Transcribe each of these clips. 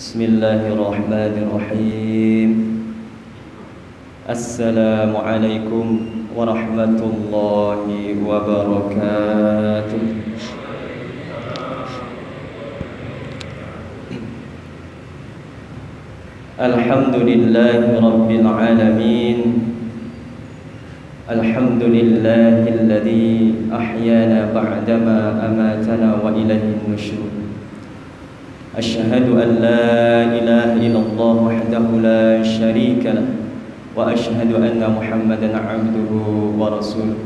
Bismillahirrahmanirrahim. Assalamualaikum warahmatullahi wabarakatuh. Alhamdulillahi rabbil alamin. Alhamdulillahilladzi ahyana ba'dama amatana wa ilaihin nusyur. Asyhadu an la ilaha illallah wahdahu la syarika lah wa asyhadu anna Muhammadan abduhu wa rasuluh.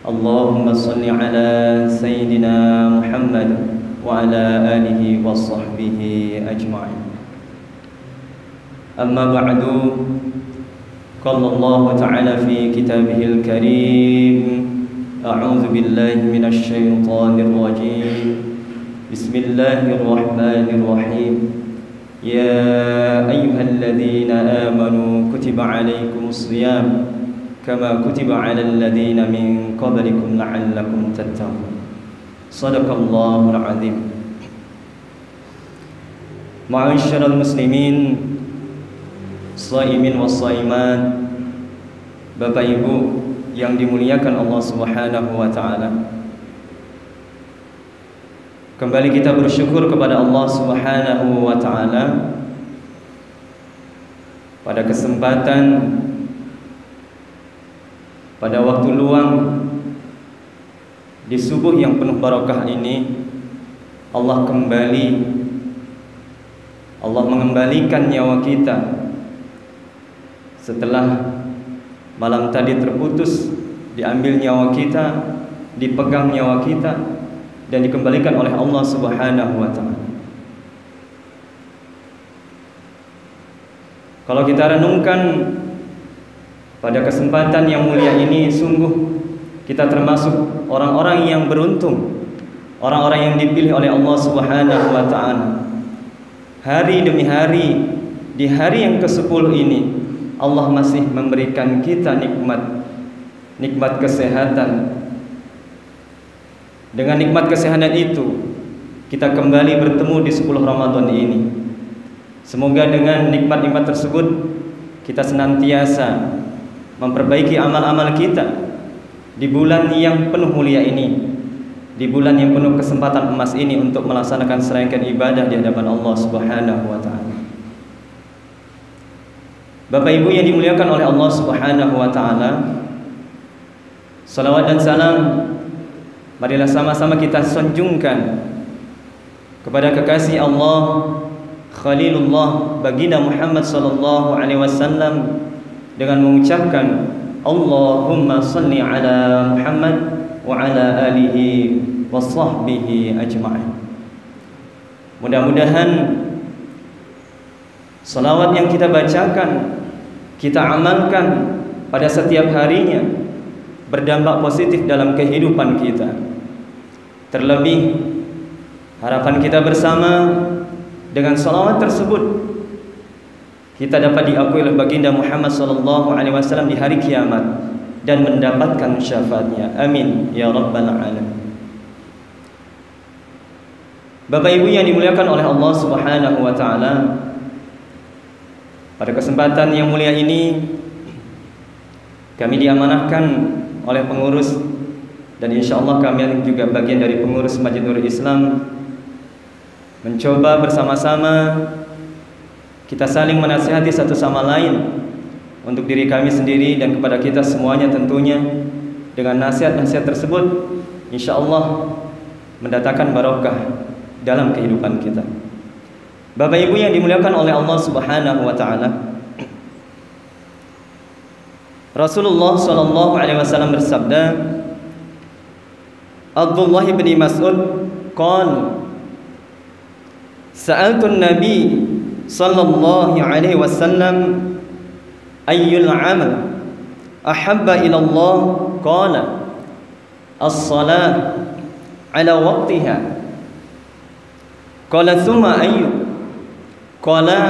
Allahumma shalli ala sayyidina Muhammad wa ala alihi wa sahbihi ajma'in. Amma ba'du. Qala Allah ta'ala fi kitabihil karim. A'udzu billahi minasy syaithanir rajim. Bismillahirrahmanirrahim. Ya ayyuhalladzina amanu kutiba alaikumus shiyam kama kutiba alal ladzina min qablikum la'allakum tattaqun. Shadaqallahul azim. Ma'asyiral muslimin, shaimin was shaimat, Bapak Ibu yang dimuliakan Allah Subhanahu wa taala. Kembali kita bersyukur kepada Allah Subhanahu wa ta'ala pada kesempatan, pada waktu luang di subuh yang penuh barakah ini. Allah mengembalikan nyawa kita setelah malam tadi terputus, diambil nyawa kita, dipegang nyawa kita, dan dikembalikan oleh Allah Subhanahu wa ta'ala. Kalau kita renungkan pada kesempatan yang mulia ini, sungguh kita termasuk orang-orang yang beruntung, orang-orang yang dipilih oleh Allah Subhanahu wa ta'ala. Hari demi hari, di hari yang ke-10 ini, Allah masih memberikan kita nikmat kesehatan. Dengan nikmat kesehatan itu, kita kembali bertemu di 10 Ramadan ini. Semoga dengan nikmat-nikmat tersebut kita senantiasa memperbaiki amal-amal kita di bulan yang penuh mulia ini, di bulan yang penuh kesempatan emas ini, untuk melaksanakan serangkaian ibadah di hadapan Allah Subhanahu wa ta'ala. Bapak Ibu yang dimuliakan oleh Allah Subhanahu wa ta'ala, salawat dan salam marilah sama-sama kita sanjungkan kepada kekasih Allah, Khalilullah, baginda Muhammad sallallahu alaihi wasallam, dengan mengucapkan Allahumma shalli ala Muhammad wa ala alihi wa sahbihi ajma'in. Mudah-mudahan salawat yang kita bacakan, kita amalkan pada setiap harinya, berdampak positif dalam kehidupan kita. Terlebih harapan kita bersama, dengan salawat tersebut kita dapat diakui oleh baginda Muhammad sallallahu alaihi wasallam di hari kiamat dan mendapatkan syafaatnya. Amin ya rabbal alamin. Bapak Ibu yang dimuliakan oleh Allah Subhanahu wa taala, pada kesempatan yang mulia ini kami diamanahkan oleh pengurus, dan insya Allah kami juga bagian dari pengurus Masjid Nurul Islam, mencoba bersama-sama kita saling menasihati satu sama lain untuk diri kami sendiri dan kepada kita semuanya tentunya. Dengan nasihat-nasihat tersebut insya Allah mendatangkan barokah dalam kehidupan kita. Bapak Ibu yang dimuliakan oleh Allah Subhanahu wa ta'ala, Rasulullah sallallahu alaihi wasallam bersabda, Abdullah bin Mas'ud qala sa'altu an-nabi sallallahu alaihi wasallam ayyul 'amal ahabba ila Allah, qala as-salah ala waqtiha, qala thumma ayyu, qala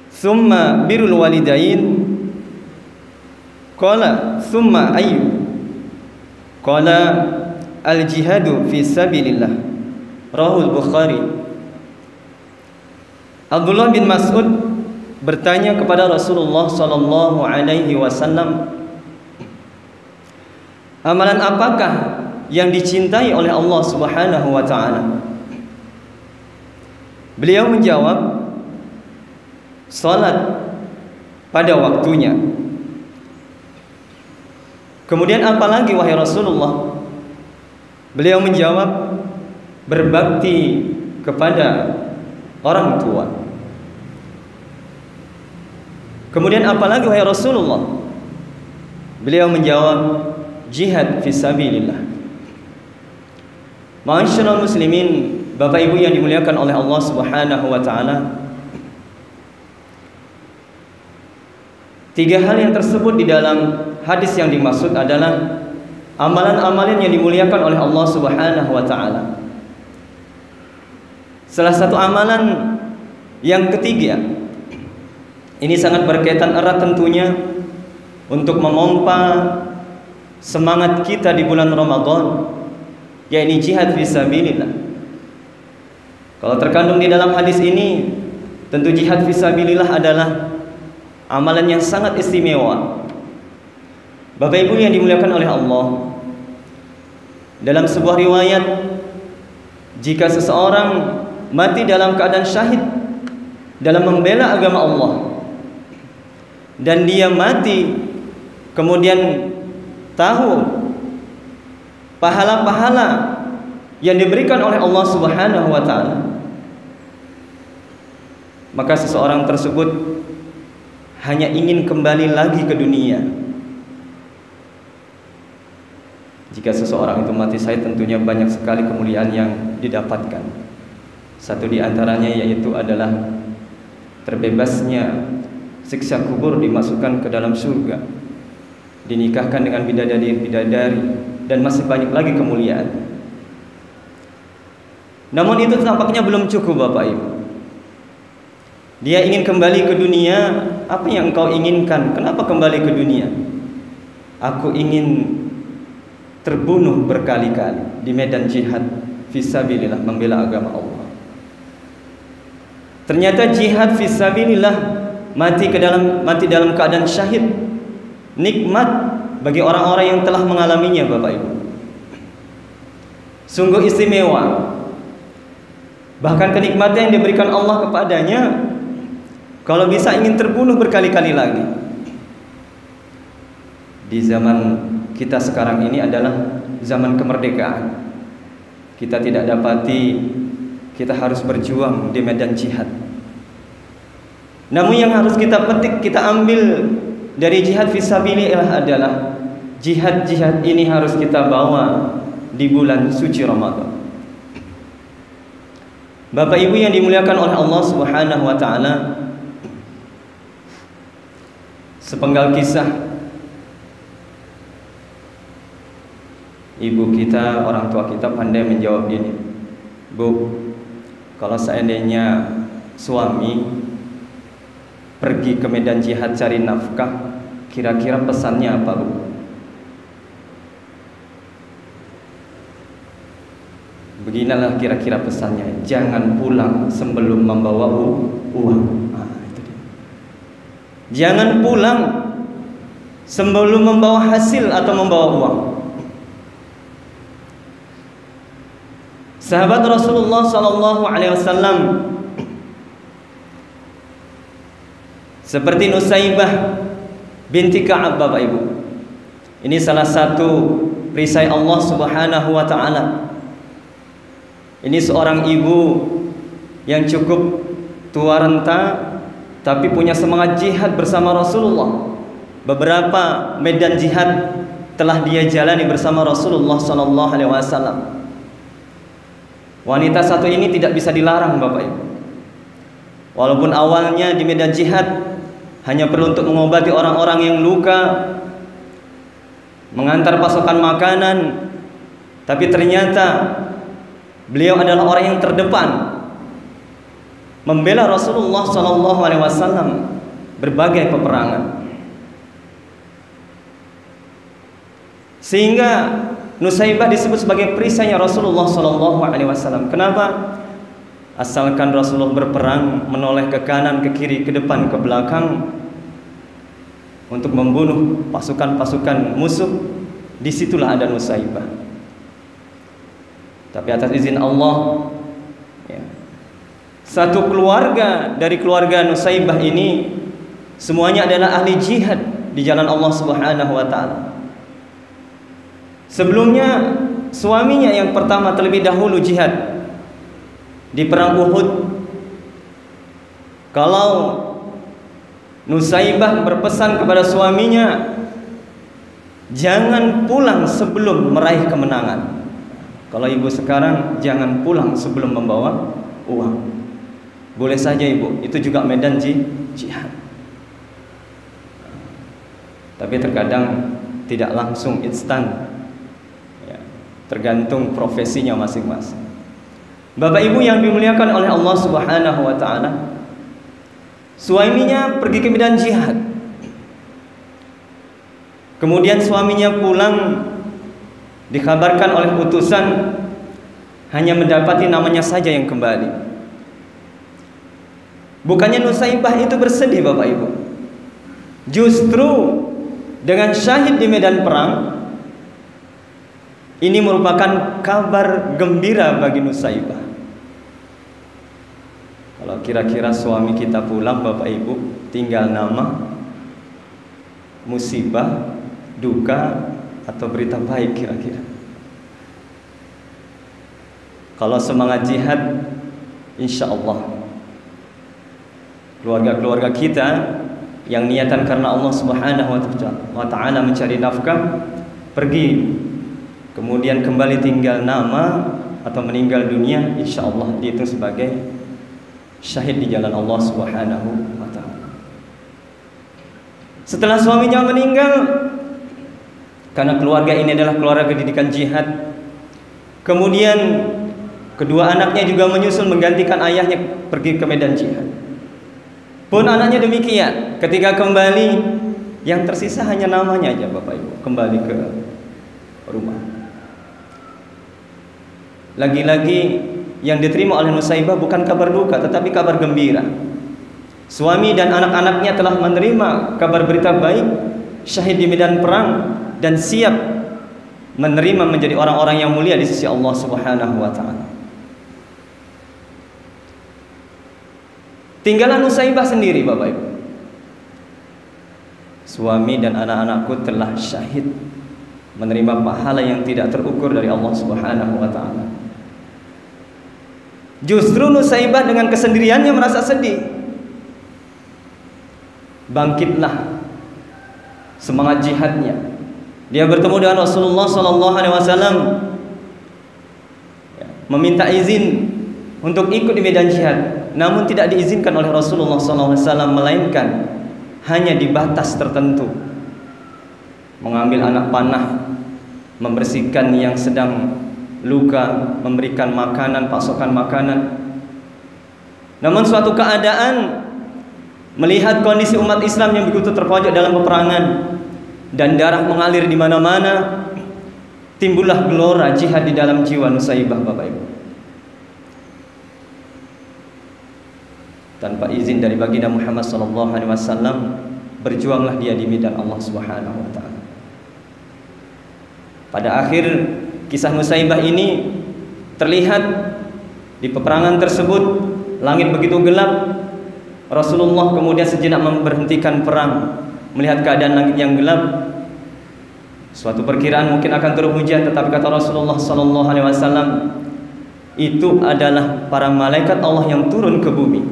thumma birrul walidain, qala thumma ayyu, qala al-jihadu fi sabilillah. Rahul Bukhari. Abdullah bin Mas'ud bertanya kepada Rasulullah sallallahu alaihi wasallam, amalan apakah yang dicintai oleh Allah Subhanahu wa taala? Beliau menjawab, salat pada waktunya. Kemudian apalagi wahai Rasulullah? Beliau menjawab, berbakti kepada orang tua. Kemudian apalagi wahai Rasulullah? Beliau menjawab, jihad fisabilillah. Ma'asyiral muslimin, Bapak Ibu yang dimuliakan oleh Allah Subhanahu wa taala, tiga hal yang tersebut di dalam hadis yang dimaksud adalah amalan-amalan yang dimuliakan oleh Allah Subhanahu wa taala. Salah satu amalan yang ketiga, ini sangat berkaitan erat tentunya untuk memompa semangat kita di bulan Ramadan, yaitu jihad fisabilillah. Kalau terkandung di dalam hadis ini, tentu jihad fisabilillah adalah amalan yang sangat istimewa. Bapak Ibu yang dimuliakan oleh Allah, dalam sebuah riwayat, jika seseorang mati dalam keadaan syahid dalam membela agama Allah, dan dia mati kemudian tahu pahala-pahala yang diberikan oleh Allah Subhanahu wa taala, maka seseorang tersebut hanya ingin kembali lagi ke dunia. Jika seseorang itu mati syahid, tentunya banyak sekali kemuliaan yang didapatkan. Satu di antaranya yaitu adalah terbebasnya siksa kubur, dimasukkan ke dalam surga, dinikahkan dengan bidadari-bidadari, dan masih banyak lagi kemuliaan. Namun itu tampaknya belum cukup Bapak Ibu. Dia ingin kembali ke dunia. Apa yang engkau inginkan? Kenapa kembali ke dunia? Aku ingin terbunuh berkali-kali di medan jihad fisabilillah, membela agama Allah. Ternyata jihad fisabilillah, mati dalam keadaan syahid, nikmat bagi orang-orang yang telah mengalaminya Bapak Ibu. Sungguh istimewa. Bahkan kenikmatan yang diberikan Allah kepadanya, kalau bisa ingin terbunuh berkali-kali lagi. Di zaman kita sekarang ini adalah zaman kemerdekaan. Kita tidak dapati, kita harus berjuang di medan jihad. Namun yang harus kita petik, kita ambil dari jihad fisabilillah adalah jihad-jihad ini harus kita bawa di bulan suci Ramadan. Bapak Ibu yang dimuliakan oleh Allah Subhanahu wa taala, sepenggal kisah ibu kita, orang tua kita pandai menjawab ini. Bu, kalau seandainya suami pergi ke medan jihad cari nafkah, kira-kira pesannya apa, Bu? Beginilah kira-kira pesannya, jangan pulang sebelum membawa uang. Itu dia. Jangan pulang sebelum membawa hasil atau membawa uang. Sahabat Rasulullah sallallahu alaihi wasallam seperti Nusaibah binti Ka'ab, Bapak Ibu. Ini salah satu perisai Allah Subhanahu wa taala. Ini seorang ibu yang cukup tua renta, tapi punya semangat jihad bersama Rasulullah. Beberapa medan jihad telah dia jalani bersama Rasulullah sallallahu alaihi wasallam. Wanita satu ini tidak bisa dilarang, Bapak Ibu. Walaupun awalnya di medan jihad hanya perlu untuk mengobati orang-orang yang luka, mengantar pasokan makanan, tapi ternyata beliau adalah orang yang terdepan membela Rasulullah sallallahu alaihi wasallam berbagai peperangan. Sehingga Nusaibah disebut sebagai perisainya Rasulullah sallallahu alaihi wasallam. Kenapa? Asalkan Rasulullah berperang, menoleh ke kanan, ke kiri, ke depan, ke belakang untuk membunuh pasukan-pasukan musuh, disitulah ada Nusaybah. Tapi atas izin Allah, ya, satu keluarga dari keluarga Nusaybah ini semuanya adalah ahli jihad di jalan Allah Subhanahu wa taala. Sebelumnya suaminya yang pertama terlebih dahulu jihad di perang Uhud. Kalau Nusaybah berpesan kepada suaminya, jangan pulang sebelum meraih kemenangan. Kalau ibu sekarang, jangan pulang sebelum membawa uang. Boleh saja ibu, itu juga medan jihad. Tapi terkadang tidak langsung instan, ya, tergantung profesinya masing-masing. Bapak ibu yang dimuliakan oleh Allah Subhanahu wa taala, suaminya pergi ke medan jihad. Kemudian suaminya pulang, dikabarkan oleh utusan hanya mendapati namanya saja yang kembali. Bukannya Nusaybah itu bersedih Bapak Ibu. Justru dengan syahid di medan perang, ini merupakan kabar gembira bagi Nusaybah. Kalau kira-kira suami kita pulang Bapak Ibu, tinggal nama, musibah, duka, atau berita baik kira-kira. Kalau semangat jihad, insya Allah keluarga-keluarga kita yang niatan karena Allah Subhanahu wa taala mencari nafkah, pergi kemudian kembali tinggal nama atau meninggal dunia, insya Allah dihitung sebagai syahid di jalan Allah Subhanahu wa taala. Setelah suaminya meninggal, karena keluarga ini adalah keluarga pendidikan jihad, kemudian kedua anaknya juga menyusul menggantikan ayahnya pergi ke medan jihad. Pun anaknya demikian, ketika kembali yang tersisa hanya namanya aja Bapak Ibu, kembali ke rumah. Lagi-lagi yang diterima oleh Nusaybah bukan kabar duka, tetapi kabar gembira. Suami dan anak-anaknya telah menerima kabar berita baik, syahid di medan perang, dan siap menerima menjadi orang-orang yang mulia di sisi Allah Subhanahu wa taala. Tinggalan Nusaybah sendiri Bapak Ibu. Suami dan anak-anakku telah syahid, menerima pahala yang tidak terukur dari Allah Subhanahu wa taala. Justru Nusaybah dengan kesendiriannya merasa sedih. Bangkitlah semangat jihadnya. Dia bertemu dengan Rasulullah SAW, meminta izin untuk ikut di medan jihad, namun tidak diizinkan oleh Rasulullah SAW, melainkan hanya di batas tertentu. Mengambil anak panah, membersihkan yang sedang luka, memberikan makanan, pasokan makanan. Namun suatu keadaan, melihat kondisi umat Islam yang begitu terpojok dalam peperangan dan darah mengalir di mana-mana, timbullah gelora jihad di dalam jiwa Nusaybah Bapak Ibu. Tanpa izin dari baginda Muhammad SAW, berjuanglah dia di medan Allah Subhanahu wa taala. Pada akhir kisah Nusaybah ini terlihat di peperangan tersebut, langit begitu gelap. Rasulullah kemudian sejenak memberhentikan perang, melihat keadaan langit yang gelap. Suatu perkiraan mungkin akan turun hujan, tetapi kata Rasulullah SAW, itu adalah para malaikat Allah yang turun ke bumi.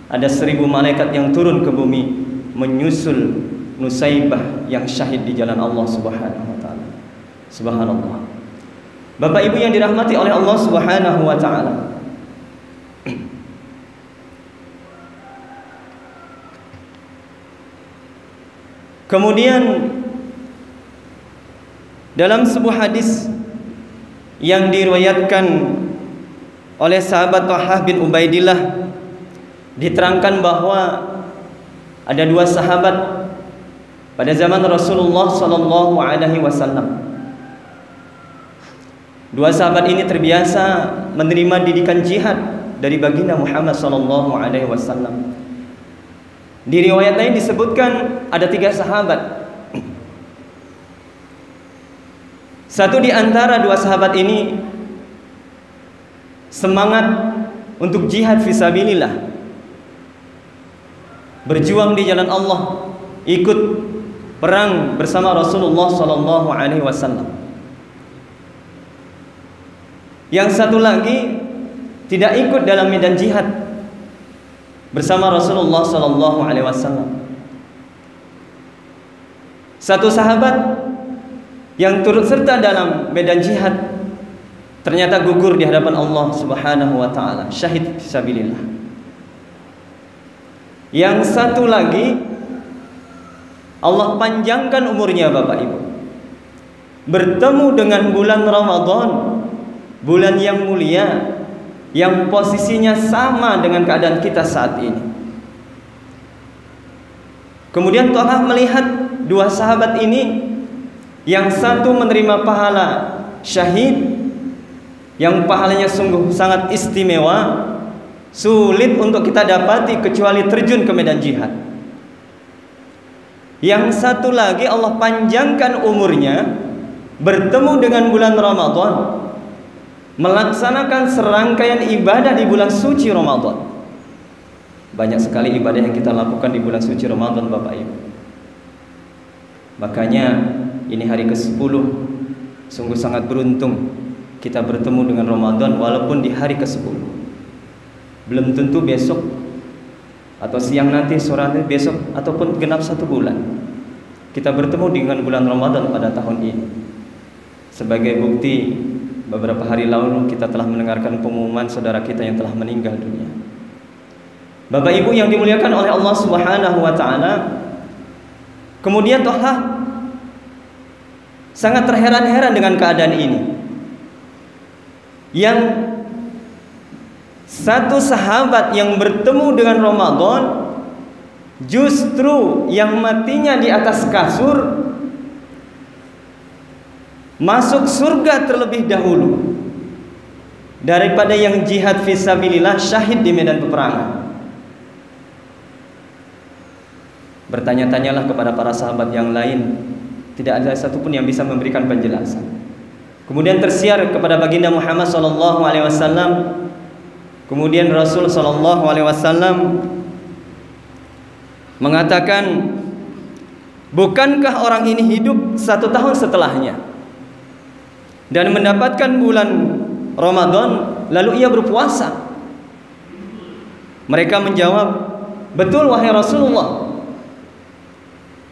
Ada 1000 malaikat yang turun ke bumi menyusul Nusaybah yang syahid di jalan Allah Subhanahu wa taala. Subhanallah. Bapak Ibu yang dirahmati oleh Allah Subhanahu wa taala, kemudian dalam sebuah hadis yang diriwayatkan oleh sahabat Talhah bin Ubaidillah, diterangkan bahwa ada 2 sahabat pada zaman Rasulullah SAW. 2 sahabat ini terbiasa menerima didikan jihad dari baginda Muhammad sallallahu alaihi wasallam. Di riwayat lain disebutkan ada 3 sahabat. Satu di antara 2 sahabat ini semangat untuk jihad fisabilillah, berjuang di jalan Allah, ikut perang bersama Rasulullah sallallahu alaihi wasallam. Yang satu lagi tidak ikut dalam medan jihad bersama Rasulullah sallallahu alaihi wasallam. Satu sahabat yang turut serta dalam medan jihad ternyata gugur di hadapan Allah Subhanahu wa taala, syahid fisabilillah. Yang satu lagi Allah panjangkan umurnya, Bapak Ibu, bertemu dengan bulan Ramadan, bulan yang mulia, yang posisinya sama dengan keadaan kita saat ini. Kemudian Allah melihat 2 sahabat ini, yang satu menerima pahala syahid, yang pahalanya sungguh sangat istimewa, sulit untuk kita dapati kecuali terjun ke medan jihad. Yang satu lagi Allah panjangkan umurnya, bertemu dengan bulan Ramadan, melaksanakan serangkaian ibadah di bulan suci Ramadan. Banyak sekali ibadah yang kita lakukan di bulan suci Ramadan, Bapak Ibu. Makanya ini hari ke-10, sungguh sangat beruntung kita bertemu dengan Ramadan walaupun di hari ke-10. Belum tentu besok atau siang nanti, sore nanti, besok ataupun genap 1 bulan kita bertemu dengan bulan Ramadan pada tahun ini. Sebagai bukti, beberapa hari lalu kita telah mendengarkan pengumuman saudara kita yang telah meninggal dunia. Bapak Ibu yang dimuliakan oleh Allah Subhanahu wa taala, kemudian Toha sangat terheran-heran dengan keadaan ini. Yang satu sahabat yang bertemu dengan Ramadan justru yang matinya di atas kasur masuk surga terlebih dahulu daripada yang jihad fisabilillah, syahid di medan peperangan. Bertanya-tanyalah kepada para sahabat yang lain, tidak ada satupun yang bisa memberikan penjelasan. Kemudian tersiar kepada baginda Muhammad sallallahu alaihi wasallam. Kemudian Rasul sallallahu alaihi wasallam mengatakan, bukankah orang ini hidup 1 tahun setelahnya dan mendapatkan bulan Ramadan lalu ia berpuasa? Mereka menjawab, betul wahai Rasulullah.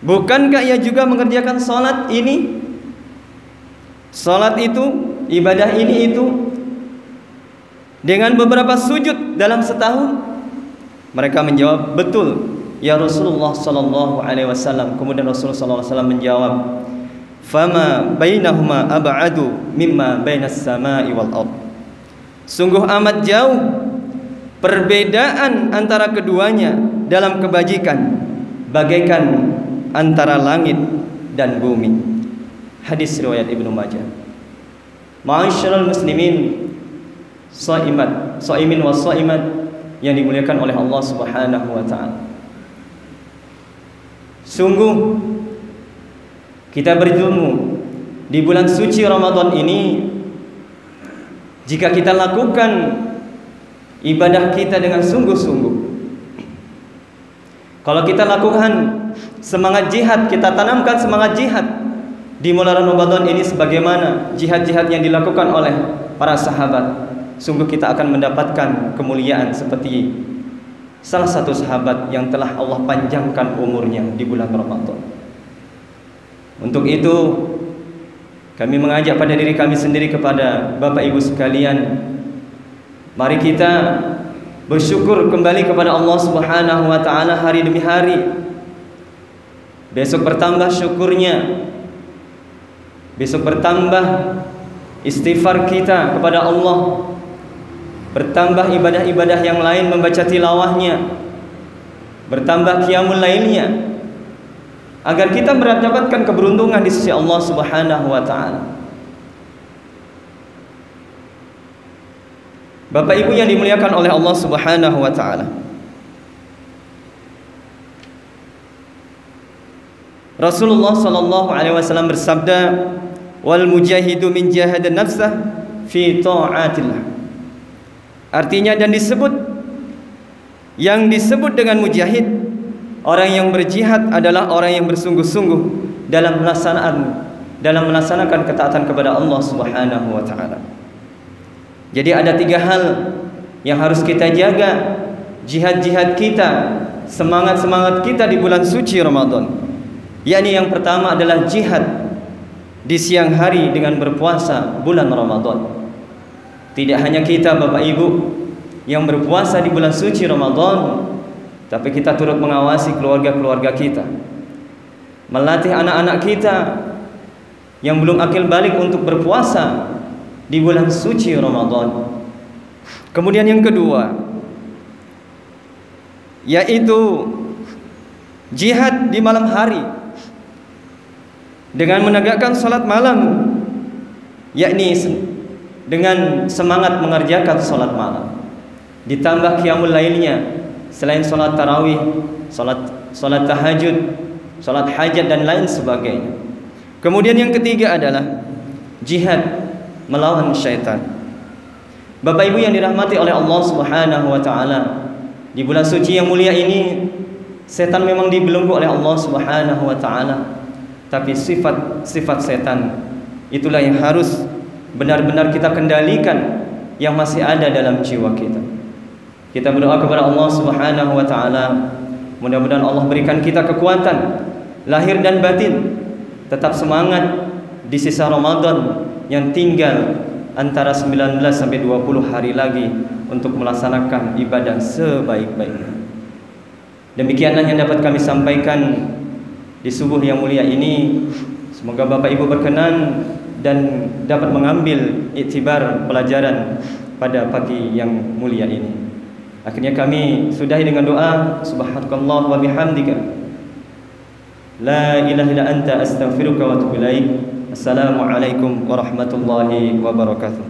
Bukankah ia juga mengerjakan salat ini, salat itu, ibadah ini itu dengan beberapa sujud dalam setahun? Mereka menjawab, betul ya Rasulullah sallallahu alaihi wasallam. Kemudian Rasulullah sallallahu alaihi wasallam menjawab, fama bainahuma ab'adu mimma bainas samai wal ard. Sungguh amat jauh perbedaan antara keduanya dalam kebajikan, bagaikan antara langit dan bumi. Hadis riwayat Ibnu Majah. Ma'asyiral muslimin, shaimin wa shaimat yang dimuliakan oleh Allah Subhanahu wa taala. Sungguh kita berjumpa di bulan suci Ramadan ini, jika kita lakukan ibadah kita dengan sungguh-sungguh, kalau kita lakukan semangat jihad, kita tanamkan semangat jihad di bulan Ramadan ini sebagaimana jihad-jihad yang dilakukan oleh para sahabat, sungguh kita akan mendapatkan kemuliaan seperti salah satu sahabat yang telah Allah panjangkan umurnya di bulan Ramadan. Untuk itu kami mengajak pada diri kami sendiri, kepada Bapak Ibu sekalian, mari kita bersyukur kembali kepada Allah Subhanahu wa taala hari demi hari. Besok bertambah syukurnya, besok bertambah istighfar kita kepada Allah, bertambah ibadah-ibadah yang lain, membaca tilawahnya, bertambah qiyamul lailnya, agar kita mendapatkan keberuntungan di sisi Allah Subhanahu wa taala. Bapak Ibu yang dimuliakan oleh Allah Subhanahu wa taala, Rasulullah sallallahu alaihi wasallam bersabda, "Wal mujahidu min jahada nafsah fi ta'atillah." Artinya, dan yang disebut dengan mujahid, orang yang berjihad adalah orang yang bersungguh-sungguh dalam melaksanakan ketaatan kepada Allah Subhanahu wa taala. Jadi ada 3 hal yang harus kita jaga, jihad-jihad kita, semangat-semangat kita di bulan suci Ramadan. Yakni yang pertama adalah jihad di siang hari dengan berpuasa bulan Ramadan. Tidak hanya kita Bapak Ibu yang berpuasa di bulan suci Ramadan, tapi kita turut mengawasi keluarga-keluarga kita, melatih anak-anak kita yang belum akil balik untuk berpuasa di bulan suci Ramadan. Kemudian yang kedua, yaitu jihad di malam hari dengan menegakkan salat malam, yakni dengan semangat mengerjakan salat malam, ditambah qiyamul lailnya, selain salat tarawih, salat tahajud, salat hajat dan lain sebagainya. Kemudian yang ketiga adalah jihad melawan syaitan. Bapak Ibu yang dirahmati oleh Allah Subhanahu wa taala, di bulan suci yang mulia ini setan memang dibelenggu oleh Allah Subhanahu wa taala, tapi sifat setan itulah yang harus benar-benar kita kendalikan, yang masih ada dalam jiwa kita. Kita berdoa kepada Allah Subhanahu wa taala, mudah-mudahan Allah berikan kita kekuatan lahir dan batin, tetap semangat di sisa Ramadan yang tinggal antara 19 sampai 20 hari lagi untuk melaksanakan ibadah sebaik-baiknya. Demikianlah yang dapat kami sampaikan di subuh yang mulia ini. Semoga Bapak Ibu berkenan dan dapat mengambil iktibar pelajaran pada pagi yang mulia ini. Akhirnya kami sudahi dengan doa, subhanakallah wa bihamdika, la ilaha illa anta astaghfiruka wa atubu ilaik. Assalamualaikum warahmatullahi wabarakatuh.